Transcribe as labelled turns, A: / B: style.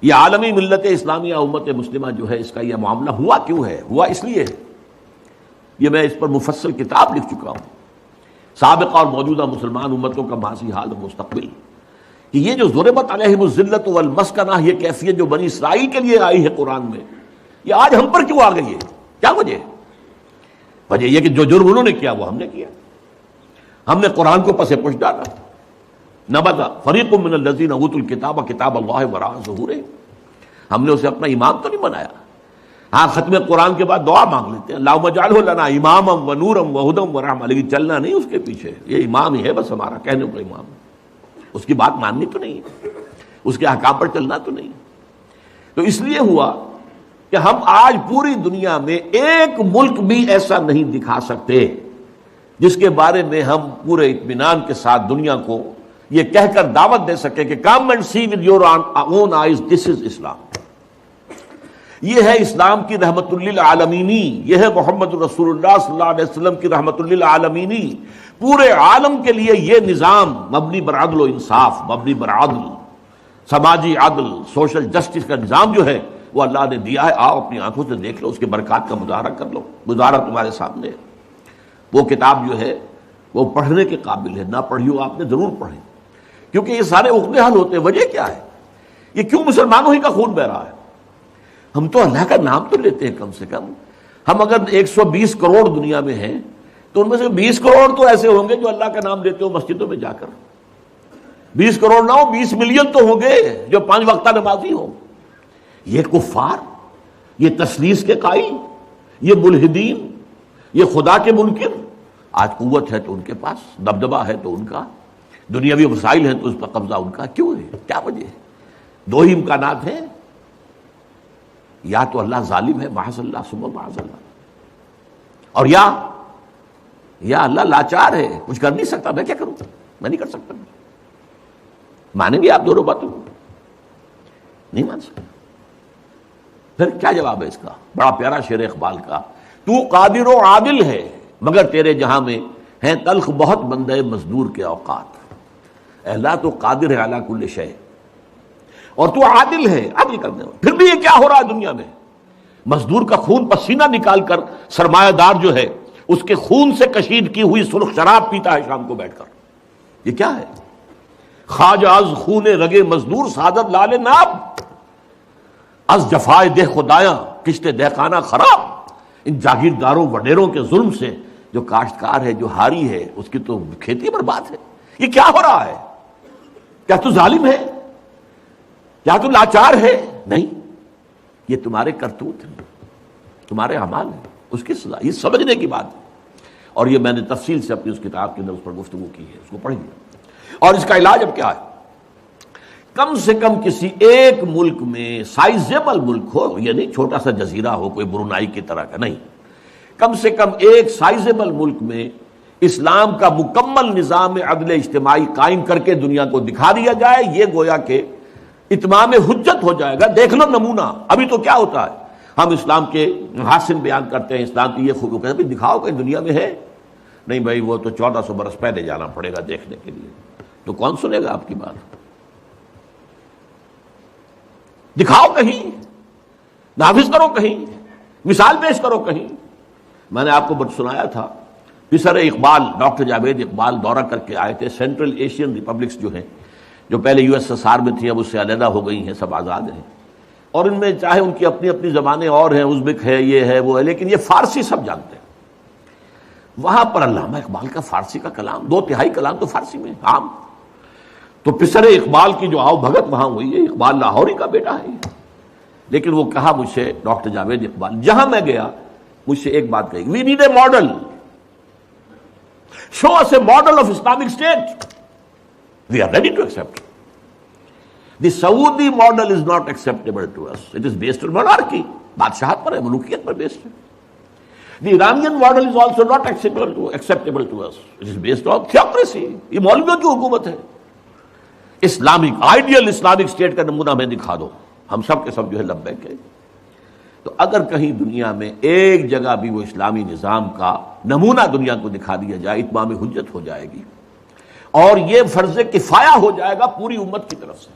A: یہ عالمی ملت اسلامیہ امت مسلمہ جو ہے، اس کا یہ معاملہ ہوا کیوں ہے؟ ہوا اس لیے ہے، یہ میں اس پر مفصل کتاب لکھ چکا ہوں، سابقہ اور موجودہ مسلمان امتوں کا ماضی، حال اور مستقبل، کہ یہ جو ضربت علیہم الذلۃ والمسکنہ، یہ کیفیت جو بنی اسرائیل کے لیے آئی ہے قرآن میں، یہ آج ہم پر کیوں آ گئی ہے؟ کیا وجہ ہے؟ وجہ یہ کہ جو جرم انہوں نے کیا وہ ہم نے کیا، ہم نے قرآن کو پس پش ڈالا۔ نبذ فریق من الذین اوتوا الکتاب کتاب اللہ وراء ظہورہم، ہم نے اسے اپنا امام تو نہیں بنایا۔ ہاں ختم قرآن کے بعد دعا مانگ لیتے ہیں، اللہم اجعلہ لنا اماما ونورا وہدی ورحمۃ، لیکن چلنا نہیں اس کے پیچھے، یہ امام ہی ہے بس، ہمارا کہنے کا امام، اس کی بات ماننی تو نہیں ہے، اس کے احکام پر چلنا تو نہیں۔ تو اس لیے ہوا کہ ہم آج پوری دنیا میں ایک ملک بھی ایسا نہیں دکھا سکتے جس کے بارے میں ہم پورے اطمینان کے ساتھ دنیا کو یہ کہہ کر دعوت دے سکے کہ come and see with your own eyes this is Islam, یہ ہے اسلام کی رحمت للعالمینی، یہ ہے محمد رسول اللہ صلی اللہ علیہ وسلم کی رحمت للعالمینی، پورے عالم کے لیے یہ نظام مبنی بر عدل و انصاف، مبنی بر عدل، سماجی عدل، سوشل جسٹس کا نظام جو ہے وہ اللہ نے دیا ہے۔ آؤ اپنی آنکھوں سے دیکھ لو، اس کے برکات کا مظاہرہ کر لو، مظاہرہ تمہارے سامنے ہے۔ وہ کتاب جو ہے وہ پڑھنے کے قابل ہے، نہ پڑھی ہو آپ نے ضرور پڑھیں، کیونکہ یہ سارے عقدے حل ہوتے ہیں۔ وجہ کیا ہے؟ یہ کیوں مسلمانوں ہی کا خون بہ رہا ہے؟ ہم تو اللہ کا نام تو لیتے ہیں کم سے کم، ہم اگر 120 کروڑ دنیا میں ہیں تو ان میں سے 20 کروڑ تو ایسے ہوں گے جو اللہ کا نام لیتے ہو مسجدوں میں جا کر، 20 کروڑ نہ ہو 20 ملین تو ہوں گے جو 5 وقتہ نمازی ہوں۔ یہ کفار، یہ تثلیث کے قائل، یہ ملحدین، یہ خدا کے منکر، آج قوت ہے تو ان کے پاس، دبدبہ ہے تو ان کا، دنیاوی وسائل ہیں تو اس پر قبضہ ان کا، کیوں ہے؟ کیا وجہ ہے؟ دو ہی امکانات ہیں، یا تو اللہ ظالم ہے معاذ اللہ ثم معاذ اللہ، اور یا اللہ لاچار ہے، کچھ کر نہیں سکتا، میں کیا کروں؟ میں نہیں کر سکتا۔ مانیں گے آپ دونوں باتوں کو؟ نہیں مان سکتے۔ پھر کیا جواب ہے اس کا؟ بڑا پیارا شعر اقبال کا، تو قادر و عادل ہے مگر تیرے جہاں میں ہیں تلخ بہت بندے مزدور کے اوقات۔ اے اللہ تو قادر ہے علی کل شیء، اور تو عادل ہے، عدل کرنے والا، پھر بھی یہ کیا ہو رہا ہے دنیا میں؟ مزدور کا خون پسینہ نکال کر سرمایہ دار جو ہے اس کے خون سے کشید کی ہوئی سرخ شراب پیتا ہے شام کو بیٹھ کر۔ یہ کیا ہے؟ خواجہ از خون رگے مزدور سعادت لال ناب، از جفائے دہ خدایاں کشت دہقانہ خراب۔ ان جاگیرداروں وڈیروں کے ظلم سے جو کاشتکار ہے، جو ہاری ہے، اس کی تو کھیتی برباد ہے۔ یہ کیا ہو رہا ہے؟ کیا تو ظالم ہے؟ کیا تو لاچار ہے؟ نہیں، یہ تمہارے کرتوت ہیں، تمہارے اعمال ہیں، اس کی سزا، یہ سمجھنے کی بات ہے۔ اور یہ میں نے تفصیل سے اپنی اس کتاب کے اندر اس پر گفتگو کی ہے، اس کو پڑھیے۔ اور اس کا علاج اب کیا ہے؟ کم سے کم کسی ایک ملک میں، سائزیبل ملک ہو، یہ نہیں چھوٹا سا جزیرہ ہو کوئی برونائی کی طرح کا، نہیں، کم سے کم ایک سائزیبل ملک میں اسلام کا مکمل نظام عدل اجتماعی قائم کر کے دنیا کو دکھا دیا جائے، یہ گویا کہ اتمام حجت ہو جائے گا۔ دیکھ لو نمونہ، ابھی تو کیا ہوتا ہے، ہم اسلام کے محاسن بیان کرتے ہیں، اسلام کی یہ خوبی، کہتے ہیں دکھاؤ کہ دنیا میں ہے، نہیں بھائی وہ تو 1400 برس پہلے جانا پڑے گا دیکھنے کے لیے، تو کون سنے گا آپ کی بات؟ دکھاؤ کہیں، نافذ کرو کہیں، مثال پیش کرو کہیں۔ میں نے آپ کو سنایا تھا، پسر اقبال ڈاکٹر جاوید اقبال دورہ کر کے آئے تھے، سینٹرل ایشین ریپبلکس جو ہیں، جو پہلے USSR میں تھی اب اس سے علیحدہ ہو گئی ہیں، سب آزاد ہیں، اور ان میں چاہے ان کی اپنی اپنی زبانیں اور ہیں، ازبک ہے، یہ ہے، وہ ہے، لیکن یہ فارسی سب جانتے ہیں۔ وہاں پر علامہ اقبال کا فارسی کا کلام، 2/3 کلام تو فارسی میں عام، تو پسر اقبال کی جو آؤ بھگت وہاں ہوئی ہے، اقبال لاہوری کا بیٹا ہے، لیکن وہ کہا مجھ سے ڈاکٹر جاوید اقبال، جہاں میں گیا مجھ سے ایک بات کہی، we need a model, show us a model of Islamic state, we are ready to accept. The Saudi model is not acceptable to us, it is based on monarchy, بادشاہت پر ہے، ملوکیت پر بیسڈ ہے۔ The Iranian model is also not acceptable to us, it is based on theocracy, یہ مولویوں کی حکومت ہے۔ اسلامک آئیڈیل اسلامک اسٹیٹ کا نمونہ ہمیں دکھا دو، ہم سب کے سب جو ہے لبیک ہے۔ تو اگر کہیں دنیا میں ایک جگہ بھی وہ اسلامی نظام کا نمونہ دنیا کو دکھا دیا جائے، اتمام حجت ہو جائے گی، اور یہ فرض کفایہ ہو جائے گا پوری امت کی طرف سے۔